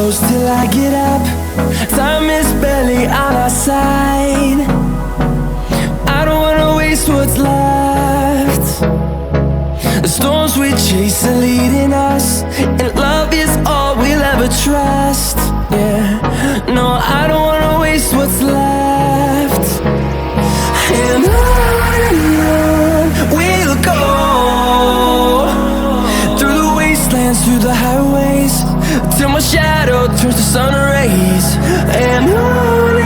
close till I get up. Time is barely on our side. I don't wanna waste what's left. The storms we chase are leading us, and love is all we'll ever trust. Yeah, no, I don't wanna waste what's left. And on we'll go, through the wastelands, through the highways, till my shadow turns to sun rays. And on